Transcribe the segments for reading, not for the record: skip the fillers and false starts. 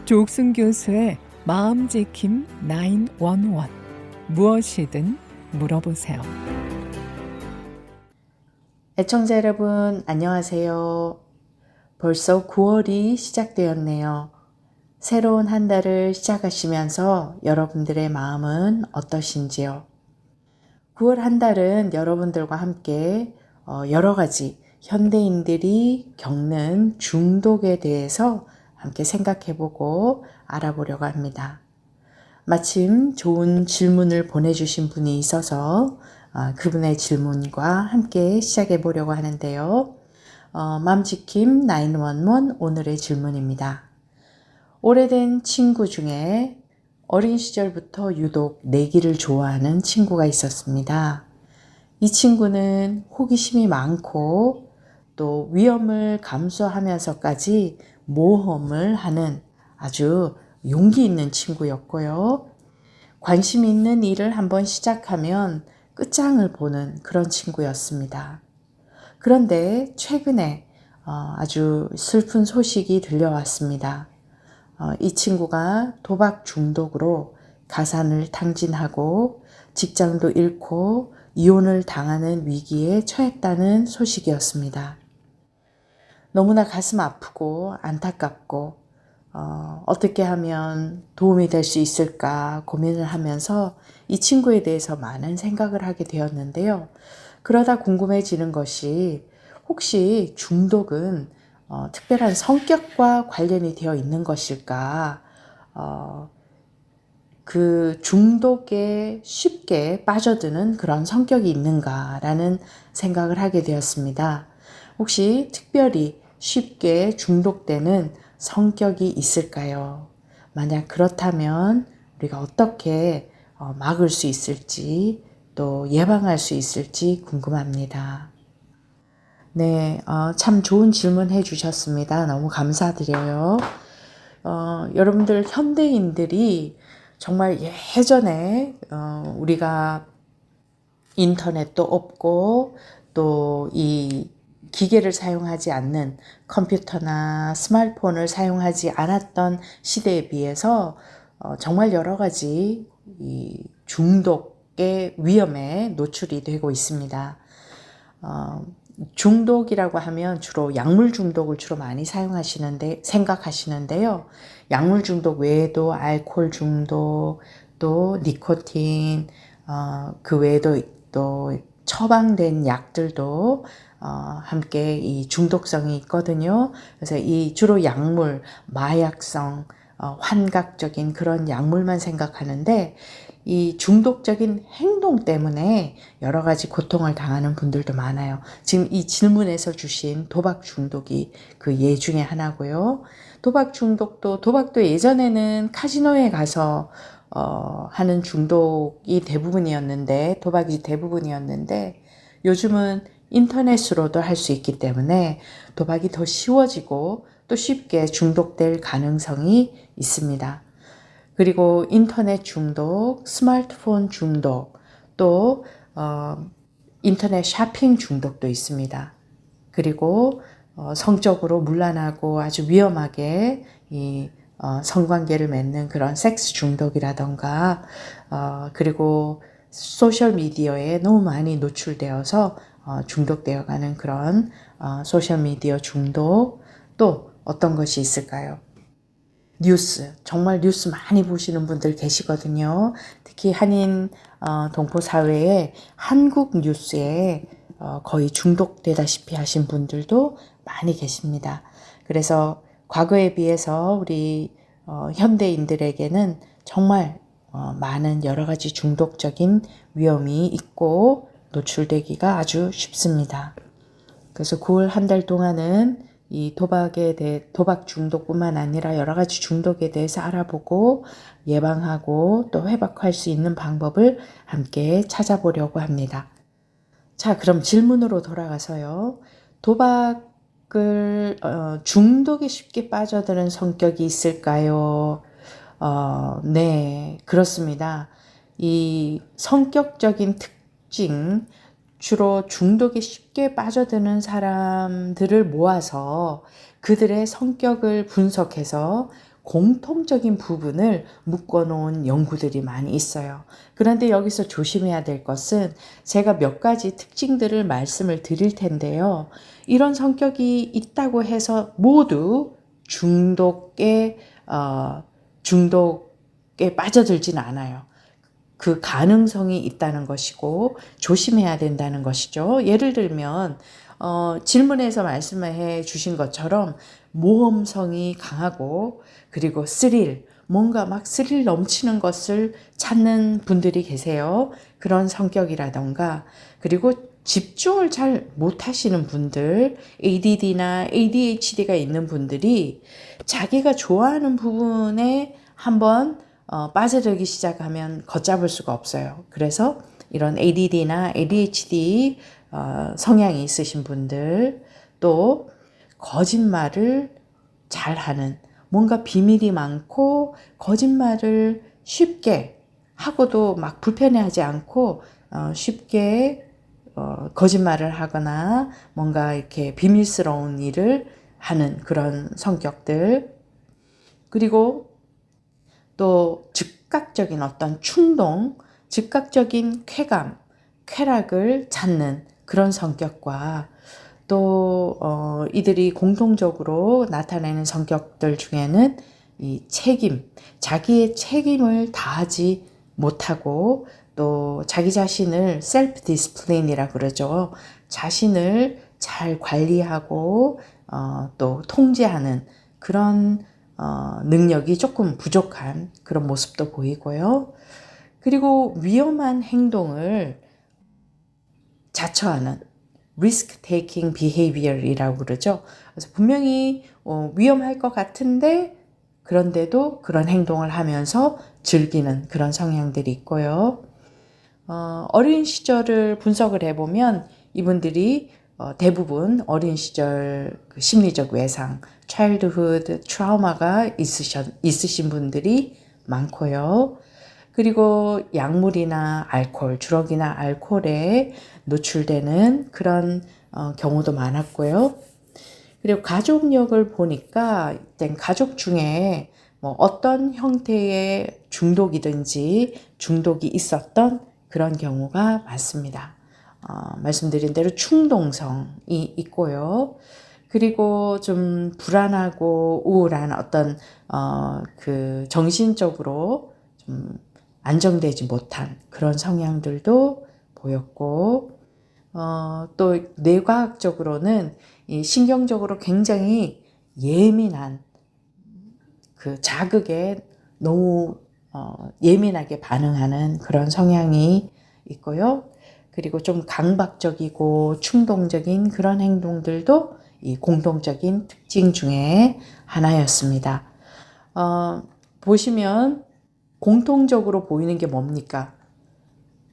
조옥순 교수의 마음지킴 911. 무엇이든 물어보세요. 애청자 여러분, 안녕하세요. 벌써 9월이 시작되었네요. 새로운 한 달을 시작하시면서 여러분들의 마음은 어떠신지요? 9월 한 달은 여러분들과 함께 여러 가지 현대인들이 겪는 중독에 대해서 함께 생각해보고 알아보려고 합니다. 마침 좋은 질문을 보내주신 분이 있어서 그분의 질문과 함께 시작해 보려고 하는데요. 맘지킴 911 오늘의 질문입니다. 오래된 친구 중에 어린 시절부터 유독 내기를 좋아하는 친구가 있었습니다. 이 친구는 호기심이 많고 또 위험을 감수하면서까지 모험을 하는 아주 용기 있는 친구였고요. 관심 있는 일을 한번 시작하면 끝장을 보는 그런 친구였습니다. 그런데 최근에 아주 슬픈 소식이 들려왔습니다. 이 친구가 도박 중독으로 가산을 탕진하고 직장도 잃고 이혼을 당하는 위기에 처했다는 소식이었습니다. 너무나 가슴 아프고 안타깝고 어떻게 하면 도움이 될 수 있을까 고민을 하면서 이 친구에 대해서 많은 생각을 하게 되었는데요. 그러다 궁금해지는 것이 혹시 중독은 특별한 성격과 관련이 되어 있는 것일까? 그 중독에 쉽게 빠져드는 그런 성격이 있는가라는 생각을 하게 되었습니다. 혹시 특별히 쉽게 중독되는 성격이 있을까요? 만약 그렇다면 우리가 어떻게 막을 수 있을지 또 예방할 수 있을지 궁금합니다. 네, 참 좋은 질문 해주셨습니다. 너무 감사드려요. 여러분들 현대인들이 정말 예전에 우리가 인터넷도 없고 또 이 기계를 사용하지 않는 컴퓨터나 스마트폰을 사용하지 않았던 시대에 비해서 정말 여러 가지 이 중독의 위험에 노출이 되고 있습니다. 중독이라고 하면 주로 약물 중독을 주로 많이 생각하시는데요. 약물 중독 외에도 알코올 중독, 또 니코틴, 그 외에도 또 처방된 약들도 함께 이 중독성이 있거든요. 그래서 이 주로 약물, 마약성, 환각적인 그런 약물만 생각하는데 이 중독적인 행동 때문에 여러 가지 고통을 당하는 분들도 많아요. 지금 이 질문에서 주신 도박 중독이 그 예 중에 하나고요. 도박도 예전에는 카지노에 가서 하는 중독이 대부분이었는데, 도박이 대부분이었는데, 요즘은 인터넷으로도 할 수 있기 때문에 도박이 더 쉬워지고 또 쉽게 중독될 가능성이 있습니다. 그리고 인터넷 중독, 스마트폰 중독, 또 인터넷 쇼핑 중독도 있습니다. 그리고 성적으로 문란하고 아주 위험하게 이 성관계를 맺는 그런 섹스 중독이라던가 그리고 소셜 미디어에 너무 많이 노출되어서 중독되어 가는 그런 소셜 미디어 중독, 또 어떤 것이 있을까요? 뉴스, 정말 뉴스 많이 보시는 분들 계시거든요. 특히 한인 동포 사회에 한국 뉴스에 거의 중독되다시피 하신 분들도 많이 계십니다. 그래서 과거에 비해서 우리 현대인들에게는 정말 많은 여러 가지 중독적인 위험이 있고 노출되기가 아주 쉽습니다. 그래서 9월 한 달 동안은 이 도박 중독뿐만 아니라 여러 가지 중독에 대해서 알아보고 예방하고 또 회복할 수 있는 방법을 함께 찾아보려고 합니다. 자, 그럼 질문으로 돌아가서요. 도박을 중독에 쉽게 빠져드는 성격이 있을까요? 네, 그렇습니다. 이 성격적인 특징, 주로 중독에 쉽게 빠져드는 사람들을 모아서 그들의 성격을 분석해서 공통적인 부분을 묶어놓은 연구들이 많이 있어요. 그런데 여기서 조심해야 될 것은 제가 몇 가지 특징들을 말씀을 드릴 텐데요. 이런 성격이 있다고 해서 모두 중독에 빠져들진 않아요. 그 가능성이 있다는 것이고 조심해야 된다는 것이죠. 예를 들면 질문에서 말씀해 주신 것처럼 모험성이 강하고 그리고 뭔가 막 스릴 넘치는 것을 찾는 분들이 계세요. 그런 성격이라던가 그리고 집중을 잘 못하시는 분들, ADD나 ADHD가 있는 분들이 자기가 좋아하는 부분에 한번 빠져들기 시작하면 걷잡을 수가 없어요. 그래서 이런 ADD나 ADHD 성향이 있으신 분들, 또 거짓말을 잘하는, 뭔가 비밀이 많고 거짓말을 쉽게 하고도 막 불편해하지 않고 쉽게 거짓말을 하거나 뭔가 이렇게 비밀스러운 일을 하는 그런 성격들, 그리고 또 즉각적인 어떤 충동, 즉각적인 쾌락을 찾는 그런 성격과 또 이들이 공통적으로 나타내는 성격들 중에는 이 자기의 책임을 다하지 못하고 또 자기 자신을 셀프 디스플레인이라 그러죠. 자신을 잘 관리하고 또 통제하는 그런 능력이 조금 부족한 그런 모습도 보이고요. 그리고 위험한 행동을 자처하는 risk taking behavior이라고 그러죠. 그래서 분명히 위험할 것 같은데 그런데도 그런 행동을 하면서 즐기는 그런 성향들이 있고요. 어린 시절을 분석을 해보면 이분들이 대부분 어린 시절 그 심리적 외상, childhood 트라우마가 있으신 분들이 많고요. 그리고 약물이나 주력이나 알코올에 노출되는 그런 경우도 많았고요. 그리고 가족력을 보니까 가족 중에 뭐 어떤 형태의 중독이든지 중독이 있었던 그런 경우가 많습니다. 말씀드린 대로 충동성이 있고요. 그리고 좀 불안하고 우울한 어떤 그 정신적으로 좀 안정되지 못한 그런 성향들도 보였고, 또 뇌과학적으로는 이 신경적으로 굉장히 예민한 그 자극에 너무 예민하게 반응하는 그런 성향이 있고요. 그리고 좀 강박적이고 충동적인 그런 행동들도 이 공통적인 특징 중에 하나였습니다. 보시면 공통적으로 보이는 게 뭡니까?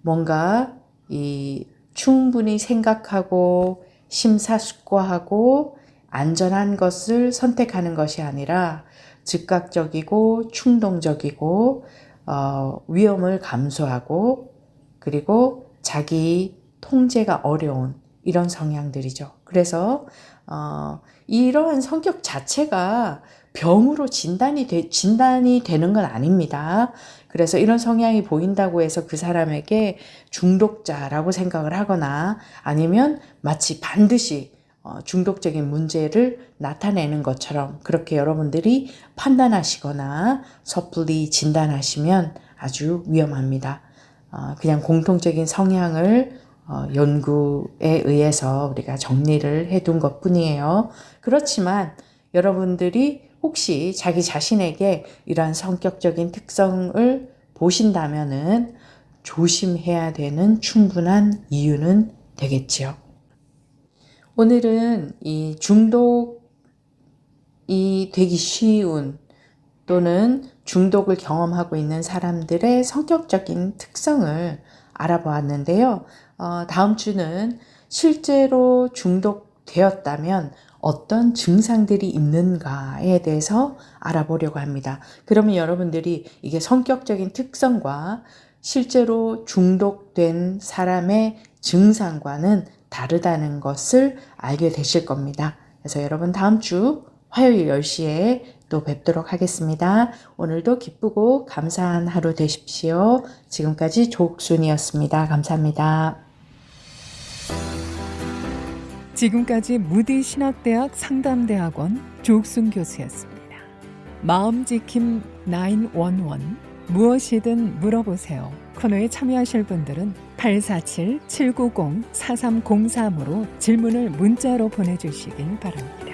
뭔가 이 충분히 생각하고 심사숙고하고 안전한 것을 선택하는 것이 아니라 즉각적이고 충동적이고 위험을 감수하고 그리고 자기 통제가 어려운 이런 성향들이죠. 그래서 이러한 성격 자체가 병으로 진단이 되는 건 아닙니다. 그래서 이런 성향이 보인다고 해서 그 사람에게 중독자라고 생각을 하거나 아니면 마치 반드시 중독적인 문제를 나타내는 것처럼 그렇게 여러분들이 판단하시거나 섣불리 진단하시면 아주 위험합니다. 그냥 공통적인 성향을 연구에 의해서 우리가 정리를 해둔 것 뿐이에요. 그렇지만 여러분들이 혹시 자기 자신에게 이러한 성격적인 특성을 보신다면은 조심해야 되는 충분한 이유는 되겠지요. 오늘은 이 중독이 되기 쉬운 또는 중독을 경험하고 있는 사람들의 성격적인 특성을 알아보았는데요. 다음 주는 실제로 중독되었다면 어떤 증상들이 있는가에 대해서 알아보려고 합니다. 그러면 여러분들이 이게 성격적인 특성과 실제로 중독된 사람의 증상과는 다르다는 것을 알게 되실 겁니다. 그래서 여러분 다음 주 화요일 10시에 또 또 뵙도록 하겠습니다. 오늘도 기쁘고 감사한 하루 되십시오. 지금까지 조옥순이었습니다. 감사합니다. 지금까지 무디 신학대학 상담대학원 조옥순 교수였습니다. 마음지킴 911 무엇이든 물어보세요. 코너에 참여하실 분들은 847-790-4303으로 질문을 문자로 보내주시길 바랍니다.